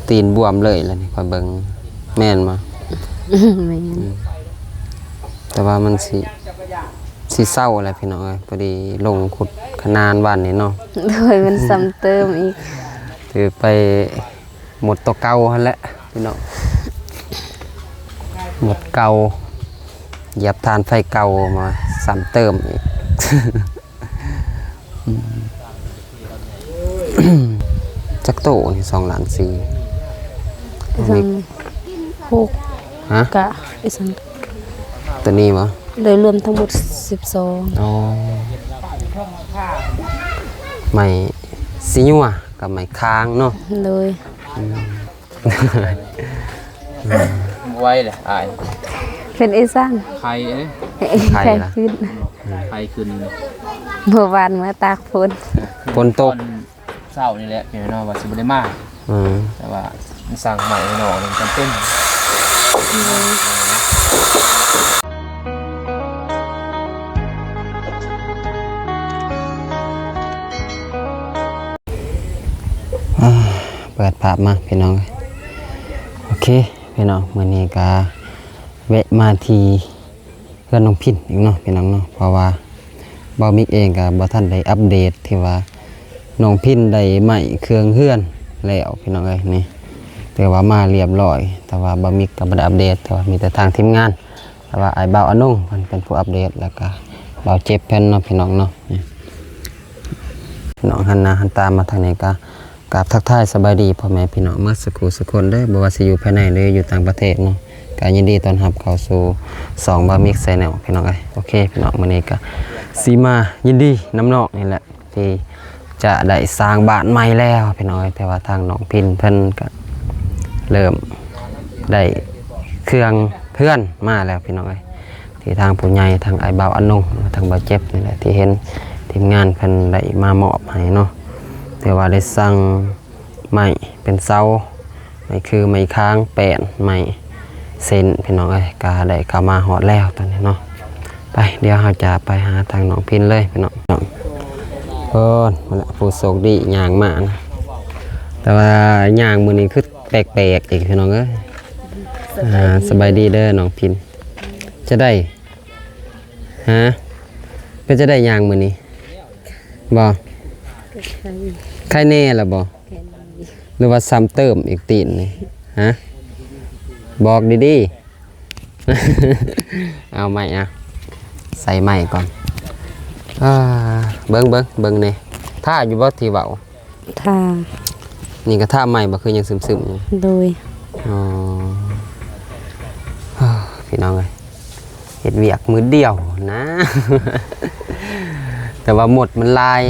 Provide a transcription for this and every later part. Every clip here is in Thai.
ตีนบวมเลยแล้วนี่คอยเบิ่งแม่นมาแม่นแต่ว่ามันสิเศร้าอะไรพี่น้องเอ้ยพอดีลงขุดขนานบ้านนี่เนาะโดยมันซ้ำเติมอีกถือไปหมดตัวเก่าหั่นแหละพี่น้องหมดเก่าเหยียบทานไฟเก่ามาซ้ำเติมอีกจักโตนี่2 ล้าน 4มีฮะกะอีสันตัวนี้บ่โดยรวมทั้งหมด12อ๋อไม้สิญัวกับไม้ค้างเนาะโดยไว้เลยอายเป็นอีสันไข่เอ้ยไข่ล่ะขึ้นไข่ขึ้นเมื่อวานมาตากฝนตกเศร้านี่แหละพี่น้องว่าสิบ่ได้มาแต่ว่ามันสั่งใหม่หน่อนึงจำเป็นเปิดภาพมาพี่น้องโอเคพี่น้องมื้อนี้ก็แวะมาที่เพื่อนน้องพินอีกเนาะพี่น้องเนาะเพราะว่าบ่าวมิกเองก็บ่ทันได้อัปเดตที่ว่าน้องพินได้ใหม่เครื่องเฮือนแล้วพี่น้องเอ้ยนี่แต่ว่ามาเรียบร้อยแต่ว่าบ่าวมิกก็บ่ได้อัปเดตแต่ว่ามีแต่ทางทีมงานแต่ว่าอ้ายบ่าวอนงเพิ่นเป็นผู้อัปเดตแล้วก็บ่าวเจ็บเพิ่นเนาะพี่น้องเนาะนี่พี่น้องหันหน้าหันตามาทางนี้ก็กราบทักทายสบายดีพ่อแม่พี่น้องเมื่อสักครู่สักคนได้บ่ว่าสิอยู่ภายในหรืออยู่ต่างประเทศเนาะก็ยินดีต้อนรับเข้าสู่2 บ่าวมิกแชนแนลพี่น้องเอ้ยโอเคพี่น้องมื้อนี้ก็สิมายินดีน้ำนอกนี่แหละที่จะได้สร้างบ้านใหม่แล้วพี่น้องเอ้ยแต่ว่าทางน้องพินเพิ่นก็เริ่มได้เครื่องเพื่อนมาแล้วพี่น้องเอ้ยที่ทางผู้ใหญ่ทางอ้ายบ่าวอนงทางบ่าวเจ็บนี่แหละที่เห็นทีมงานเพิ่นได้มามอบให้เนาะแต่ว่าได้สั่งไม้เป็นเสาไม้คือไม้ค้างแป้นไม้เส้นพี่น้องเอ้ยก็ได้เข้ามาฮอดแล้วตอนนี้เนาะไปเดี๋ยวเราจะไปหาทางน้องพินเลยพี่น้องเพิ่นมาละผู้โชคดีย่างมานะแต่ว่าย่างมื้อนี้คือแปลกๆอีกพี่น้องเอ้ยสบายดีเด้อน้องพินจะได้ฮะก็จะได้ย่างมื้อนี้บ่ใครแน่ล่ะบ่หรือว่าซ้ำเติมอีกตีนนี่ฮะบอกดีๆเอาใหม่นะใส่ใหม่ก่อนเบิ่งนี่ท่าอยู่บ่ที่เว้าท่านี่ก็ท่าใหม่บ่คือยังซึมๆอยู่โดยอ๋อพี่น้องเอ้ยเฮ็ดเวียกมื้อเดียวนะ แต่ว่าหมดมันลาย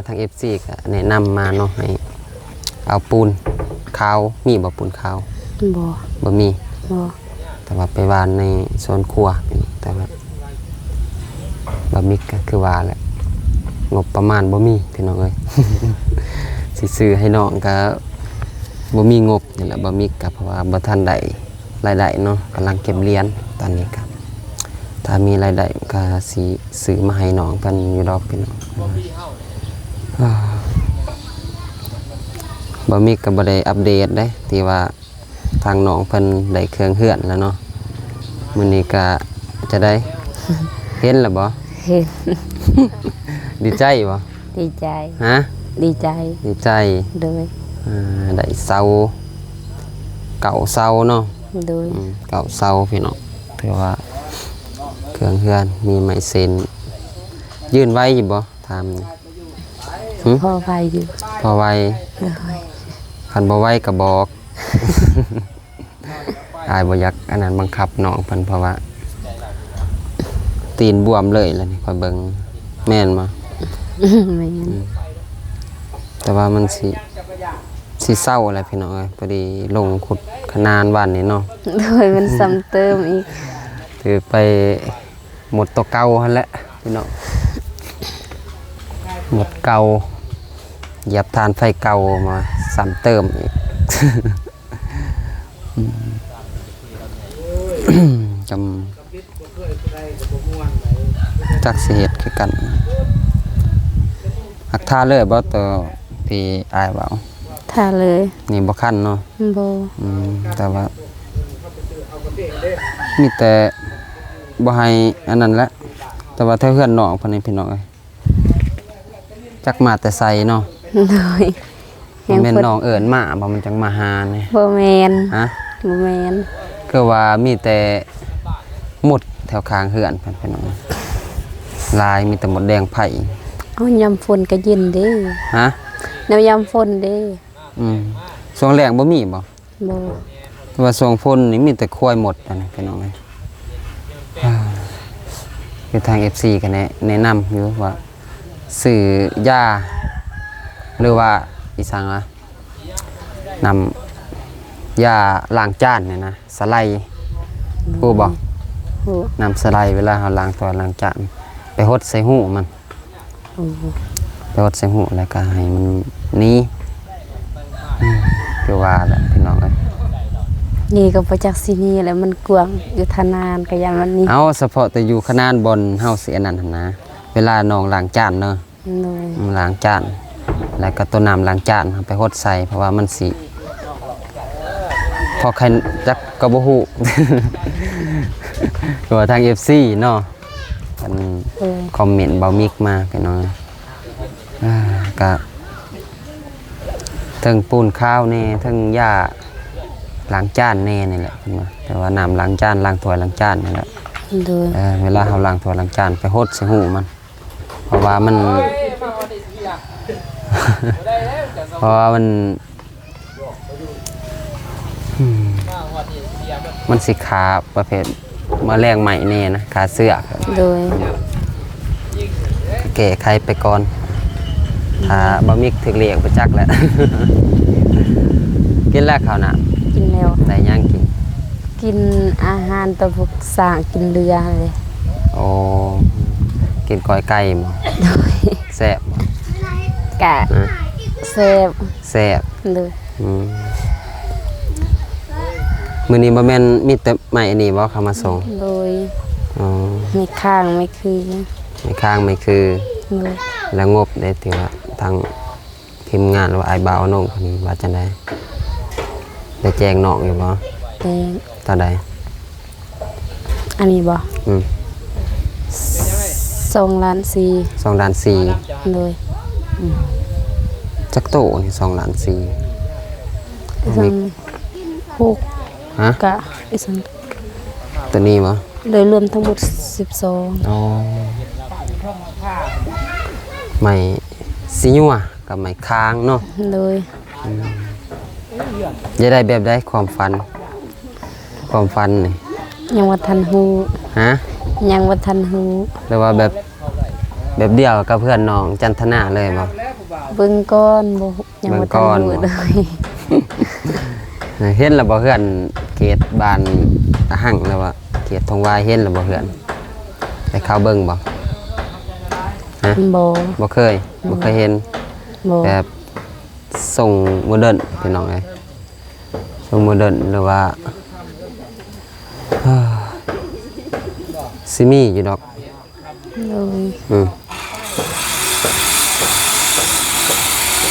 ทาง FC ก็แนะนำมาเนาะให้เอาปูนขาวมีบ่ปูนขาวบ่มีแต่ว่าไปวานในโซนครัวแต่ว่าบะมิกก็คือว่าแหละงบประมาณบ่มีพี่น้องเอ้ย สิซื้อให้น้องก็บ่มีงบนี่แหละบะมิกก็เพราะว่าบ่ทันได้รายได้เนาะกำลังเก็บเหรียญตอนนี้ก็ถ้ามีรายได้ก็สิซื้อมาให้น้องเพิ่นอยู่ดอกพี่น้องบ่มีก็บ่ได้อัปเดตได้ที่ว่าทางน้องเพิ่นได้เครื่องเฮือนแล้วเนาะมื้อนี้ก็จะได้ เห็นแล้วบ่เห็น ดีใจบ่ดีใจฮะดีใจโดยได้เสาเก่าเสาเนาะโดยเก่าเสาพี่น้องถือว่าเครื่องเฮือนมีไม้เส้นยื่นไว้อยู่บ่ถามพอไวอยู่พอไวคันบ่ไวก็บอกอายบ่อยากอันนั้นบังคับน้องเพิ่นเพราะว่าตีนบวมเลยแล้วนี่คอยเบิ่งแม่นบ่แม่นแต่ว่ามันสิเศร้าอะไรพี่น้องเอ้ยพอดีลงขุดขนานบ้านนี่เนาะโดยมันซ้ำเติมอีกถือไปหมดตัวเก่าหั่นแหละพี่น้องหมดเก่าเหยียบทานไฟเก่ามาซ้ำเติมอีก จำจักสิเหตุคือกันหักท่าเลยบ่ตัวที่อายเว้า ทาเลย นี่บ่คันเนาะ บ่ แต่ว่ามีแต่บ่ให้อันนั้นแหละแต่ว่าถ้าเพื่อนน้องเพิ่นนี่พี่น้องเอ้ยจักมาแต่ใส่เนาะ โดย มันแม่นน้องเอิ้นมาบ่มันจังมาหานี่ บ่แม่น ฮะ บ่แม่น คือว่ามีแต่หมดแถวข้างเฮือนเพิ่นพี่น้องลายมีแต่หมดแดงไผ่ เอายามฝนก็เย็นเด้ ฮะ แนวยามฝนเด้ ช่วงแรกบ่มีบ่ บ่ แต่ว่าช่วงฝนนี่มีแต่ควายหมดอันนี้พี่น้องเอ้ยคือทาง FC ก็แนะนำอยู่ว่าซื้อยาหรือว่าอีสังว่านำยาล้างจานเนี่ยนะสไลด์ผู้บอก โอ้ นำสไลด์เวลาเราล้างตัวล้างจานไปหดใส่หูมัน โอ้ ไปหดใส่หูแล้วก็ให้มันหนี้คือว่าแหละพี่น้องเอ้ย นี่ก็บ่จักสิหนี่แหล้วมันกว้างอยู่ทานานก็ยามวันนี้ เอาเฉพาะแต่อยู่ขนาดบนเฮาสิอันนั้นหั่นนะเวลาน้องล้างจานเนาะ โดย ล้างจานแล้วก็ตัวน้ำล้างจานเอาไปหดใส่เพราะว่ามันสิพอใครจักก็บ่ฮู้ ตัวทาง FC เนาะมัน โดย คอมเมนต์เบามิกมาพี่น้องก็ทั้งปูนข้าวแน่ทั้งหญ้าล้างจานแน่นี่แหละเพิ่นว่าแต่ว่าน้ำล้างจานล้างถ้วยล้างจานนี่แหละ โดย เวลาเราล้างถ้วยล้างจานไปหดใส่หูมัน เพราะว่ามัน เพราะว่ามันสิขาประเภทแมาแรงใหม่แน่นะขาเสื้อ โดย แก้ไขไปก่อนถ้าบะมิกถึกเรียกไปจักแล้ว กินแล้วข้าวหน้า กินแล้ว ได้ย่างกิน กินอาหารตะพวกสร้างกินเรือเลย โอ้กินก้อยไก่บ่ โดย แซ่บบ่ กะ นะ แซ่บ แซ่บ เลย มื้อนี้บ่แม่นมีแต่ไม้อันนี้บ่เข้ามาส่ง โดย อ๋อ ไม่ข้างไม่คือ ไม่ข้างไม่คือ เลย แล้วงบได้ที่ว่าทางทีมงานหรือว่าไอ้บ่าวน้องคนนี้ว่าจังได๋ได้แจ้งน้องอยู่บ่ แดง ตอนใด อันนี้บ่ อืม 2 ล้าน4 2ล้าน4 เลย จักโตนี่2ล้าน4 สังหก ฮะ กะอีสัง ตัวนี้บ่ โดยรวมทั้งหมด12 อ๋อไม้สิญัวกับไม้ค้างเนาะ โดย จะได้แบบได้ความฝันนี่ ยังว่าทันฮู้ ฮะ ยังว่าทันฮู้ หรือว่าแบบเดียวกับเพื่อนน้องจันทนาเลยบ่ เบิ่งก่อนบ่ยังว่าทันฮู้ เบิ่งก่อนบ่ เลย เห็นแล้วบ่เพื่อนเขตบ้านอาหังแล้วว่าเขตทองวายเห็นแล้วบ่เพื่อนไปเข้าเบิ่งบ่ฮะ บ่ บ่เคยเห็น บ่ แบบส่งโมเดิร์นพี่น้องเอ้ยส่งโมเดิร์นหรือว่า ซิมีอยู่ดอก เลย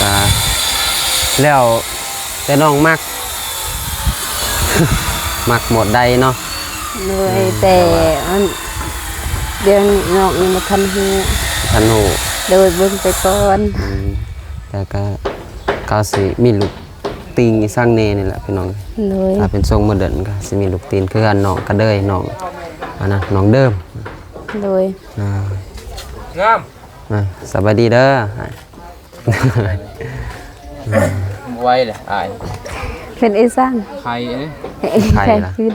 ตาแล้วแต่น้องมัก มักหมดใดเนาะ เลยแต่มันเดี๋ยวนี้น้องยังบ่ทันฮู้ ทันหู โดยเบิ่งไปก่อน แต่ก็เขาสิมีลูกตีนอีสร้างเนนี่แหละพี่น้อง เลย ถ้าเป็นทรงโมเดิร์นก็สิมีลูกตีนคืออันน้องกระเดยน้องอันนั้นน้องเดิม เลย งาม สบายดีเด้อ ไว้เลยอ้าย เป็นไอ้สร้าง ไข่เอ้ย ไข่ ไข่ ล่ะ ขึ้น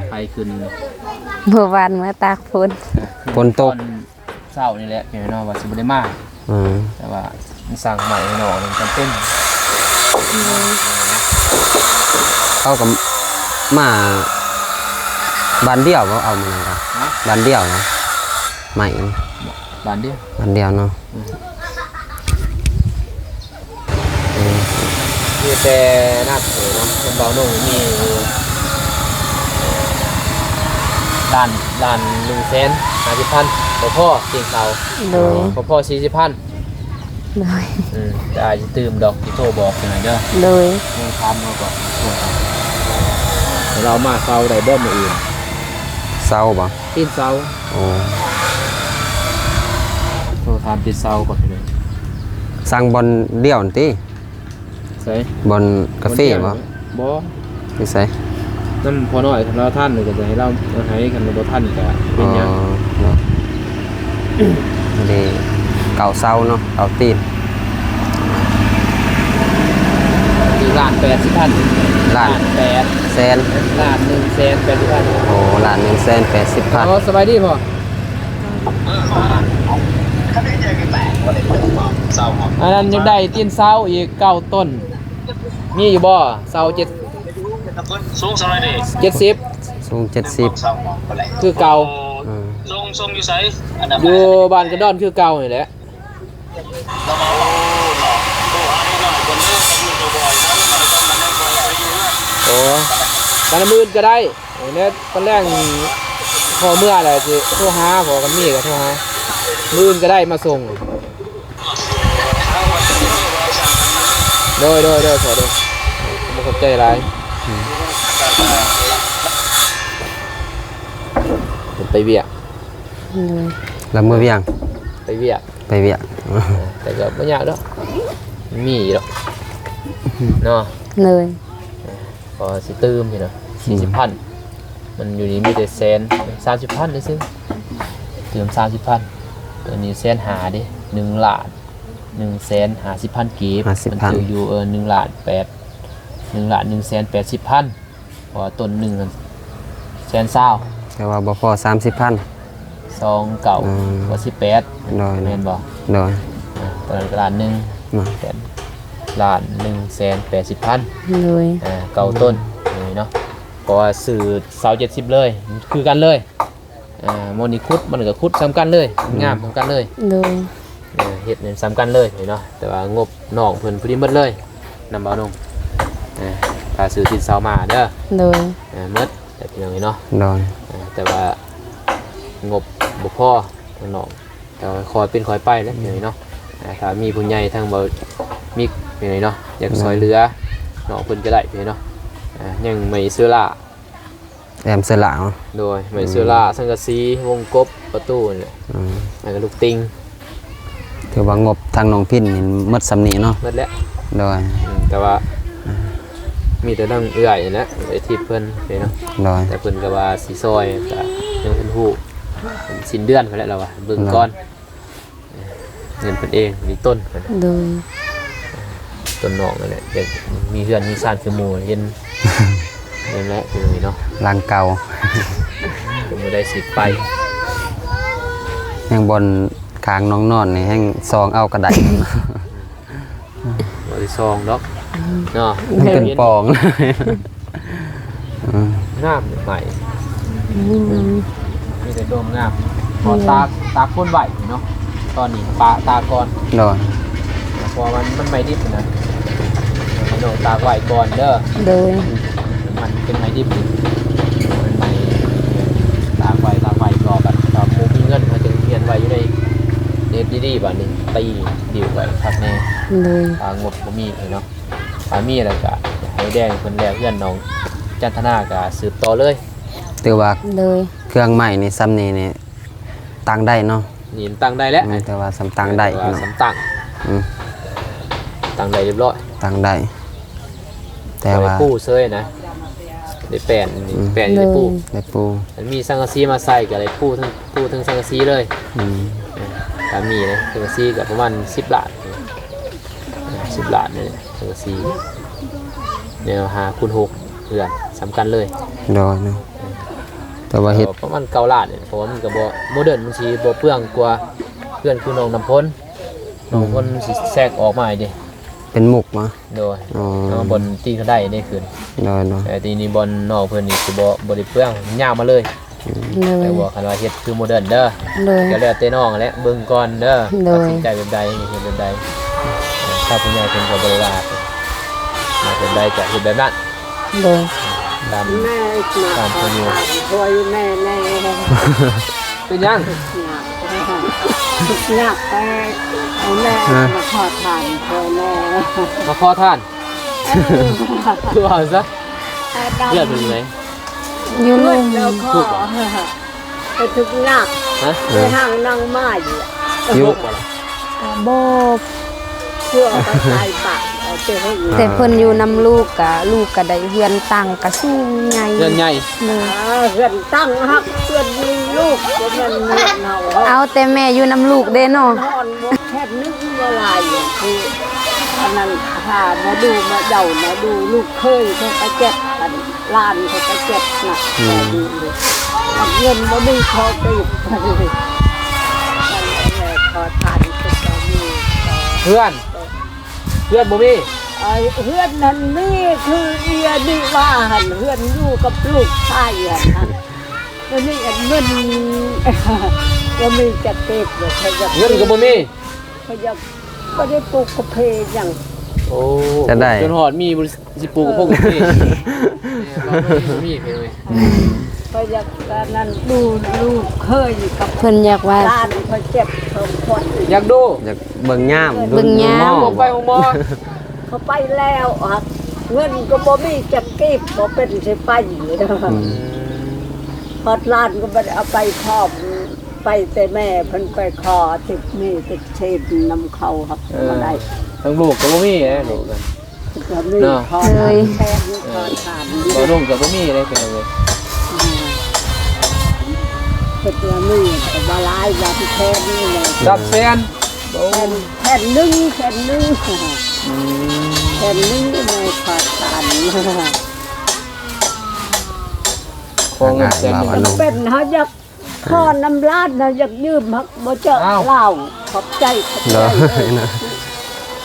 ไข่ขึ้น เมื่อวานมาตากฝน ฝนตก เศร้านี่แหละพี่น้องว่าสิบ่ได้มา แต่ว่ามันสั่งใหม่ให้น้องมันจำเป็น เขากับมาบ้านเดียวก็เอามาเลยครับบ้านเดียวนะใหม่ บ้านเดียว บ้านเดียวเนาะ มีแต่หน้าเสือเนาะมันเบาหนุ่มมีด้าน150,000พ่อเก่งเขา เลย พ่อ40,000 โดย แต่อาจจะตื่มดอกที่โทรบอกหน่อยเด้อ โดย มึงทำมาก่อนเดี๋ยวเรามาเซาได้บ่มื้ออื่น เศร้าบ่ ตีนเซา โอ้ โทรทำตีนเซาก่อนเลย สั่งบอลเดี่ยวนั่นติ ใส่ บอลกาแฟบ่ บ่ นี่ไส นั่นพอน้อยเราท่านเลยก็จะให้เราให้กันบ่ท่านก็เป็ อ๋ น อ หยัง เนาะเดเก่าเศร้าเนาะเก่าตีน คือล้าน80,000 ล้าน 8 แสน ล้าน180,000 โอ้ล้าน180,000 อ๋อสบายดีพ่ออันนั้นยังได้ตีนเสาอีก9ต้นมีอยู่บ่เสา7 สูงเท่าไหร่ดิ 70 สูง70 คือเก่า อืม ทรงอยู่ไสอันดับ อยู่บ้านกระดอนคือเก่านี่แหละ เรามาโอ้อันนี้หน่อยคนเลิกกับอยู่ตัวบ่อยนะหน่อยคนมันได้บ่อยไปอยู่เรื่อย โอ้กันละหมื่นก็ได้เนี่ยตอนแรกพอเมื่ออะไรสิโทรหาพอกันมีก็โทรหาหมื่นก็ได้มาส่งโดยพอโดยไม่ขอบใจอะไรผมไปเวียก โดย แล้วมื้อเวียง ไปเวียก ไปเวียง แต่ก็ไม่ยากดอกมีหรอกเนาะ โดย พอสิตื้มอยู่เนาะ40,000มันอยู่นี่มีแต่130,000เลยซึ่งเติม30,000ตัวนี้150,000ดิ1ล้าน150,000กีบมันถืออยู่1ล้าน180,000พอต้น1120,000 แต่ว่าบ่พอ30,000 2เก่าก็18 โดย แม่นบ่ โดย ตอนนั้นก็ล้านหนึ่ง เนาะ แสนล้าน180,000 โดย เก่าต้นนี่เนาะเพราะว่าสื่อเสา70เลยคือกันเลยโมอนิคุดมันก็คุดซ้ำกันเลยงามซ้ำกันเลย โดย เฮ็ดเนี่ยซ้ำกันเลยเนาะแต่ว่างบน้องเพิ่นพอดีหมดเลยนำเบาลงถ้าซื้อติดเสามาเด้อ โดย หมดแต่พี่น้องเนาะ โดย แต่ว่างบบ่พอทางน้องแต่ว่าคอยเป็นคอยไปแล้วพี่น้องเนาะถ้ามีผู้ใหญ่ทางบ่มีพี่น้องเนาะอยากซอยเหลือน้องเพิ่นก็ได้พี่น้องเนาะยังไม่ซื้อละ แอมสละเนาะ โดยไม่ซื้อละสังกะสีวงกบประตูนี่แหละ อืม แล้วก็ลูกติง ถือว่างบทางน้องพินนี่หมดสำนีเนาะ หมดแล้ว โดย แต่ว่ามีแต่นั่งเอื้อยนี่แหละไอ้ที่เพิ่นพี่น้อง โดย แต่เพิ่นก็ว่าสิซอยก็ยังเพิ่นฮู้สิ้นเดือนไปแล้วเราว่าเบิ่งก่อนเงินเพิ่นเองมีต้นเพิ่น โดย ต้นนอกนั่นแหละเด็กมีเฮือนมีซ่านคือหมู่เห็น เห็นแล้วคือเนาะ ลางเก่า ก็บ่ได้สิไป แห่งบนคางน้องนอนนี่แห่งซองเอากระได บ่ได้ซองดอกเนาะ มันเป็นปอง งามใหม่มีแต่ดมงามพอตาคนไหวเนาะตอนนี้ปลาตาก่อน โดย พอมันไม่ดิบนะมันโดนตาไหวก่อนเด้อ โดย มันเป็นไม้ดิบมันไม่ตาไหวก่อนแบบตามูมีเงินมาจึงเรียนไว้อยู่ในเน็ตดีๆแบบนี้ตีดิวไว้พักแน่ โดย ตางบก็มีเลยเนาะตามีอะไรกะให้แดงคนแรกเพื่อนน้องจันทนากะสืบต่อเลย ถือว่า โดย เครื่องใหม่นี่ซ้ำนี่นี่ตั้งได้เนาะ นี่ตั้งได้แล้ว แต่ว่าซ้ำตั้งได้ ว่า เนาะ สำตั้ง อืม ตั้งได้เรียบร้อย ตั้งได้ แต่ว่า ปูเซยนะได้แปลนนี่แปลนได้ปู ได้ปู มันมีสังกะสีมาใส่กับอะไรปูทั้งสังกะสีเลย อืม ถ้ามีนะสังกะสีกับประมาณ10 ล้าน10 ล้านเนี่ยสังกะสีเนี่ย5x6เพื่อนสำคัญเลย โดยเนาะแต่ว่าเฮ็ด ประมาณ9 ล้านเนี่ยเพราะว่ามันก็บ่โมเดิร์นมันสิบ่เปลืองกว่าเพื่อนคือน้องน้ำพ้นน้องพ้นสิแทรกออกมาอีกดิ เป็นมุกเนาะ โดย อ๋อ น้องบนตีเขาได้ได้คืน โดยเนาะ แต่ทีนี้บอลนอกเพิ่นนี่สิบ่ได้เปลืองยาวมาเลย โดย แต่ว่าคันว่าเฮ็ดคือโมเดิร์นเด้อ โดย ก็แล้วแต่น้องแหละเบิ่งก่อนเด้อ โดย ตัดสินใจแบบใดนี่เฮ็ดแบบใดถ้าผู้ใหญ่เพิ่นก็บ่ได้ว่ามาแบบใดก็เฮ็ดแบบนั้น โดย ตามผู้อยู่ พ่อยแม่แน่ เป็นยัง ทุกหนักไปเอาแม่มาขอทานเธอแม่ มาขอท่านคือเอาซะเลือดเป็นยังไง อยู่ลุ่มแล้วขอไปทุกหนัก ฮะ ไปห้างนั่งไม้อยู่ ยุกว่าล่ะ โบเพื่อไปใส่ปากเอาไปให้อยู่แต่เพิ่นอยู่นำลูกกะลูกกะได้เฮือนตั้งกะสูงใหญ่ เลือดใหญ่ เฮือนตั้งฮักเฮือนมีลูกก็มันเฮือนเอาแต่แม่อยู่นำลูกเด้เนาะนอนบ่แค่นึกว่าลายอย่างคืออันนั้นพามาดูมาเดามาดูลูกเคยเขาไปเจ็บกันลานเขาไปเจ็บหนักแต่ดูเลยเอาเงินบ่มีพอไปอยู่เลยขอทานก็จะมี เพื่อนบ่มี ไอ้เฮือนนั้นนี่คือเอียนี่ว่าหันเฮือนอยู่กับลูกชายอ่ะนั่นวันนี้อันเงินก็มีจะเก็บเลยเขาจะ เงินก็บ่มี เขาจะก็ได้ปลูกกาแฟอย่าง โอ้ จะได้ จนหอดมีบ่สิปลูกกับพวกนี้บ่มีเพิ่นเว้ย เขาอยากนั้นดูลูกเคยกับเพิ่นอยากว่าด้านเขาเจ็บเขาปวด อยากดู อยากเบิ่งย่าม เบิ่งย่าม บ่ไปของหมอ เขาไปแล้วอ่ะเงินก็บ่มีจะเก็บบ่เป็นสิไปอยู่เด้อพอดลานก็บ่ได้เอาไปครอบไปแต่แม่เพิ่นไปขอติดนี่ติดเช็ดนำเขาครับบ่ได้ ทั้งลูกก็บ่มีนะลูกกัน ก็มีขอเลยแทนขอทาน บ่ลูกก็บ่มีเลยเป็นเว้ย เฮ็ดว่ามีแต่บ่หลายว่าที่แทนนี่แหละ ดับแฟนโอ้ แทนนึงแทนนึงแทนนึงในขอทาน ของเงินแสนหนึ่ง เป็นเฮาอยากขอน้ำลาดเฮาอยากยืมฮักบ่เจอเหล้าขอบใจขอบใจ เนาะนะ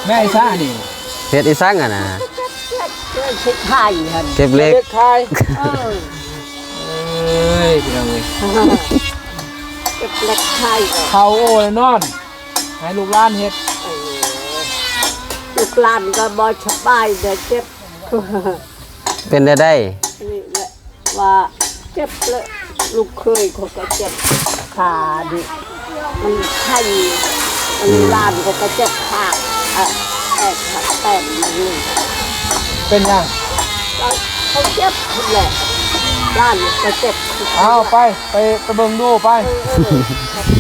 แม่ไอ้ซ่านี่ เฮ็ดอีสังอ่ะนะ คิดไทยหั่น เก็บเล็ก เล็กคาย เออ เอ้ยพี่น้องเอ้ย เก็บเล็กไทย เขาโอ้แล้วนอนให้ลูกหลานเฮ็ด ลูกหลานก็บ่สบายเด้อเจ็บ เป็นได้ นี่แหละว่าเจ็บเลยลูกเคยเขาก็เจ็บขาดิมันไข้มันลานเขาก็เจ็บขาแต่มันนี่ เป็นยัง เขาเจ็บแหละลานก็เจ็บ เอาไปเบิ่งดูไป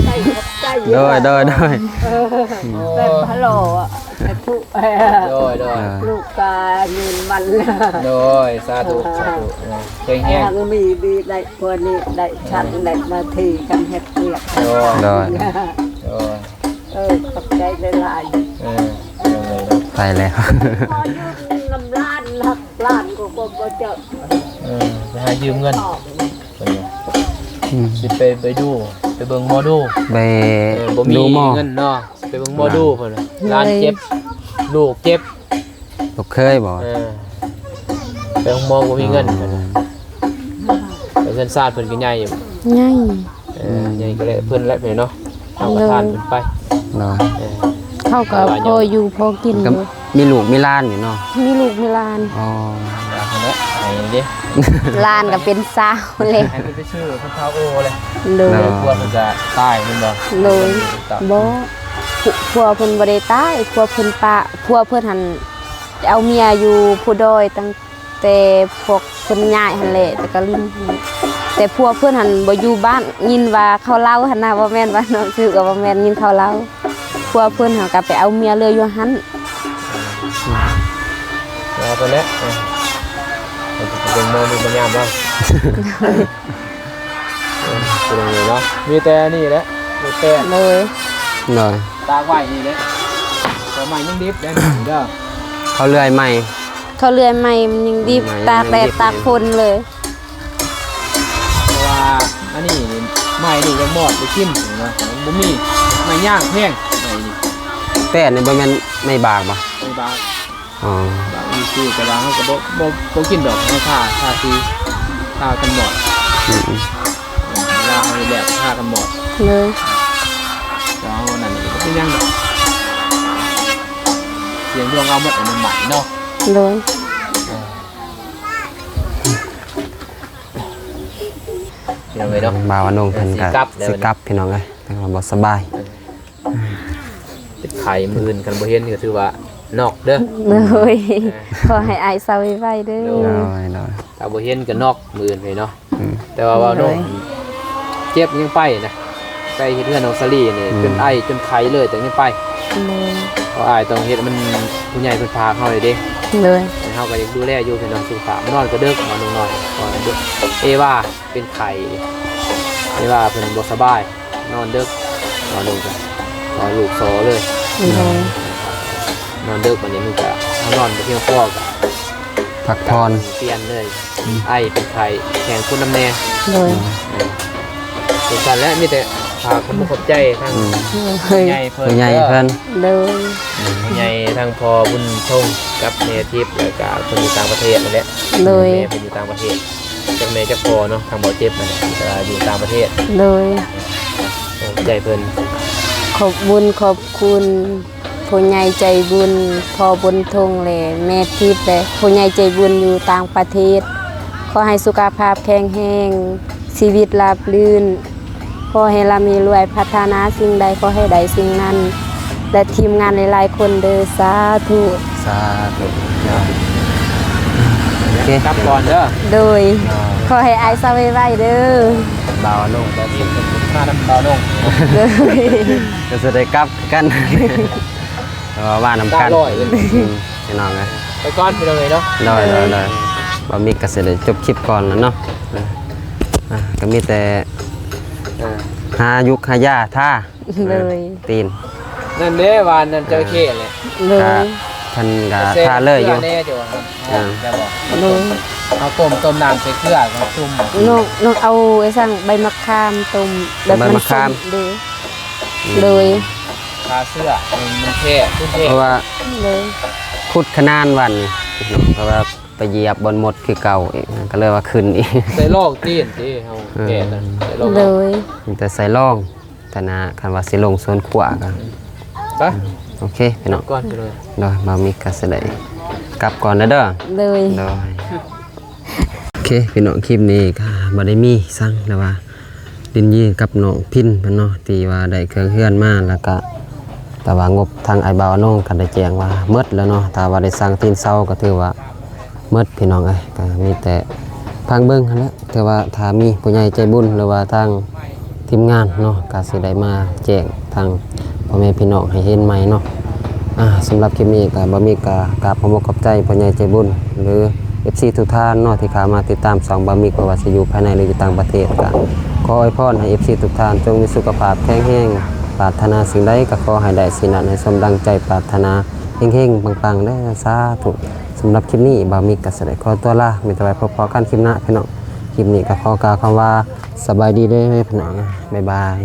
ใจใจ โดยเป็นพะโลอ่ะทุก โดย ลูกกาเงินมัน โดยสาธุเก่งแฮง ยังมีดีได้พวกนี้ได้ชั้นได้นาทีกันเฮ็ดเรียก โดย โดย ขอบใจหลาย ไปแล้ว พอยืมน้ำล้านหักล้านก็บ่เจอ ไปหายืมเงินสิไปดูไปเบิ่งหมอดู ไป บ่มี ดูหมอ เงินเนาะไปเบิ่งหมอดูเพิ่นร้านเจ็บลูกเจ็บ ลูกเคยบ่ ไปโรงหมอบ่มีเงินเพิ่นไปเงินซาดเพิ่นก็ใหญ่อยู่ ง่าย ใหญ่ก็เลยเพิ่นแหละเพิ่นเนาะเอากระทานเพิ่นไป เนาะ เข้ากับพออยู่พอกิน ก็มีลูกมีหลานอยู่เนาะ มีลูกมีหลาน อ๋อ เอาละไอ้ดิ หลานก็เป็นสาวเลย ให้เพิ่นไปชื่อเพิ่นเท้าโอเลย โดย กลัวเพิ่นจะตายแม่นบ่ โดยบ่ผัวเพิ่นบ่ได้ตายผัวเพิ่นปะผัวเพิ่นหันเอาเมียอยู่ผู้ดอยตั้งแต่พวกเพิ่นย้ายหั่นแหละแต่ก็ลืมแต่ผัวเพิ่นหันบ่อยู่บ้านยินว่าเขาเล่าหั่นน่ะบ่แม่นว่าน้องชื่อก็บ่แม่นยินเขาเล่าผัวเพิ่นหันก็ไปเอาเมียเลยอยู่หั่น เอาไปแล้วเป็นโมมีปัญญาบ้างเป็นยังไงเนาะมีแต่นี่แหละมีแต่ เลย เนาะ ตาไหวนี่แหละตัวใหม่ยังดิบได้เด้อ เขาเลื่อยใหม่ เขาเลื่อยใหม่มันยังดิบตากแดดตากฝนเลย เพราะว่าอันนี้ใหม่นี่ยังหมดไปกินเนาะบ่มีไม่ย่างแพงใหม่นี่ แต่นี่บ่แม่นไม่บากบ่ ไม่บาง อ๋อบ างมีซื้อแต่ว่าเขาก็บ่กินดอกเขาค่าซื้อค่ากันหมด อืม เวลาเขาแบบค่ากันหมด เลย แล้วนั่นก็เป็นยังแบบเสียงดวงเอาหมดอันใหม่เนาะ เลย ยังไงเนาะ บ่าวอนงเพิ่นก็ สิกลับแล้ว สิกลับพี่น้องเอ้ยแต่ว่าบ่สบาย ข่มื้ออื่นกันบ่เห็นก็ถือว่านอกเด้อ เลยขอให้อายเศร้าไว้เด้อ น้อย ถ้าบ่เห็นก็นอกมื้ออื่นไปเนาะแต่ว่าน้องเจ็บยังไปนะไปเฮ็ดเฮือนน้องสลีนี่จนไอจนไข้เลยแต่ยังไป เลย เพราะอายต้องเฮ็ดมันผู้ใหญ่เพิ่นพาเฮาเลยเด้ เลย เฮาก็ยังดูแลอยู่พี่น้องสุขภาพนอนก็ดึกนอนน้อยนอนดึกเอว่าเป็นไข้เอว่าเพิ่นบ่สบายนอนดึกนอนลงกันนอนลูกโซเลย เลย นอนดึกวันนี้มันก็นอนไปเพียงพอก็ พักผ่อน เปลี่ยนเลยไอเป็นไข้แข็งคุณน้ำแน่ เลย สงสารและมีแต่ฝากคนขอบใจทาง เลย ใหญ่เพิ่น ผู้ใหญ่เพิ่น เลย ผู้ใหญ่ทางพอบุญทงกับเนทิพย์แล้วก็คนอยู่ต่างประเทศนั่นแหละ เลย แม่เป็นอยู่ต่างประเทศจากแม่จากพอเนาะทางบ่อเจ็บนั่นแหละแต่อยู่ต่างประเทศ เลย ใจเพิ่น ขอบบุญขอบคุณผู้ใหญ่ใจบุญพอบุญทงเลยแม่ทิพย์เลยผู้ใหญ่ใจบุญอยู่ต่างประเทศขอให้สุขภาพแข็งแรงชีวิตราบรื่นขอให้เรามีรวยพัฒนาสิ่งใดขอให้ได้สิ่งนั้น และทีมงานหลายๆคนเด้อสาธุ สาธุโอเค กลับก่อนเด้อ โดยขอให้อายเศร้าไว้เด้อ บ่าวลง แต่ที่เป็นค่าน้ำตาลง เลย ก็จะได้กลับกันว่าน้ำกันพี่น้องไง ไปก่อนไปเลยเนาะ ได้บ่มีก็สิได้จบคลิปก่อนแล้วเนาะก็มีแต่หายุกหายาท่า เลย ตีน นั่นเด้วานนั่นเจอเข้เลย เลย ท่านก็ท่าเลยอยู่ แน่จ้ะจะบอก เลย เอาต้มน้ำใส่เกลือกับจุ่ม น้องเอาไอ้สั่งใบมะขามต้มแบบมันส้มเด้อเลย ทาเสื้อมันเท่ขึ้นเท่ เพราะว่า เลย ขุดขนานวันนี่เพราะว่าไปเหยียบบนหมดคือเก่าอีกก็เลยว่าขึ้นอีก ใส่โลกตีนที่เฮาแก่กันใส่โลก เลย มีแต่ใส่ร่องแต่นะคันว่าสิลงสวนขวากัน ไป โอเคพี่น้อง ก่อนไปเลย เดี๋ยวบ่มีก็สิได้กลับก่อนนะเด้อ เลย เดี๋ยวโอเคพี่น้องคลิปนี้ก็บ่ได้มีสั่งแล้วว่าดินยีกับน้องพินเพิ่นเนาะที่ว่าได้เครื่องเฮือนมาแล้วก็แต่ว่างบทางไอ้บ่าวน้องก็ได้แจ้งว่าหมดแล้วเนาะถ้าว่าได้สั่งตีนเซาก็ถือว่าหมดพี่น้องเอ้ยก็มีแต่พังเบิ่งหั่นแหละแต่ว่าถ้ามีผู้ใหญ่ใจบุญหรือว่าทางทีมงานเนาะก็สิได้มาแจ้งทางพ่อแม่พี่น้องให้เห็นใหม่เนาะสำหรับคลิปนี้ก็บ่มีก็กราบขอบคุณขอบใจพ่อใหญ่ใจบุญหรือ FC ทุกท่านเนาะที่เข้ามาติดตามสองบ่มีก็ว่าสิอยู่ภายในหรืออยู่ต่างประเทศก็ขออวยพรให้ FC ทุกท่านจงมีสุขภาพแข็งแรงปรารถนาสิ่งใดก็ขอให้ได้สิ่งนั้นให้สมดังใจปรารถนาเฮงๆปังๆเด้อสาธุสำหรับคลิปนี้บ่มีก็สิได้ขอตัวลามีแต่ไว้พบกันคลิปหน้าพี่น้องคลิปนี้ก็ขอกล่าวคำว่าสบายดีเด้อพี่น้องบ๊ายบาย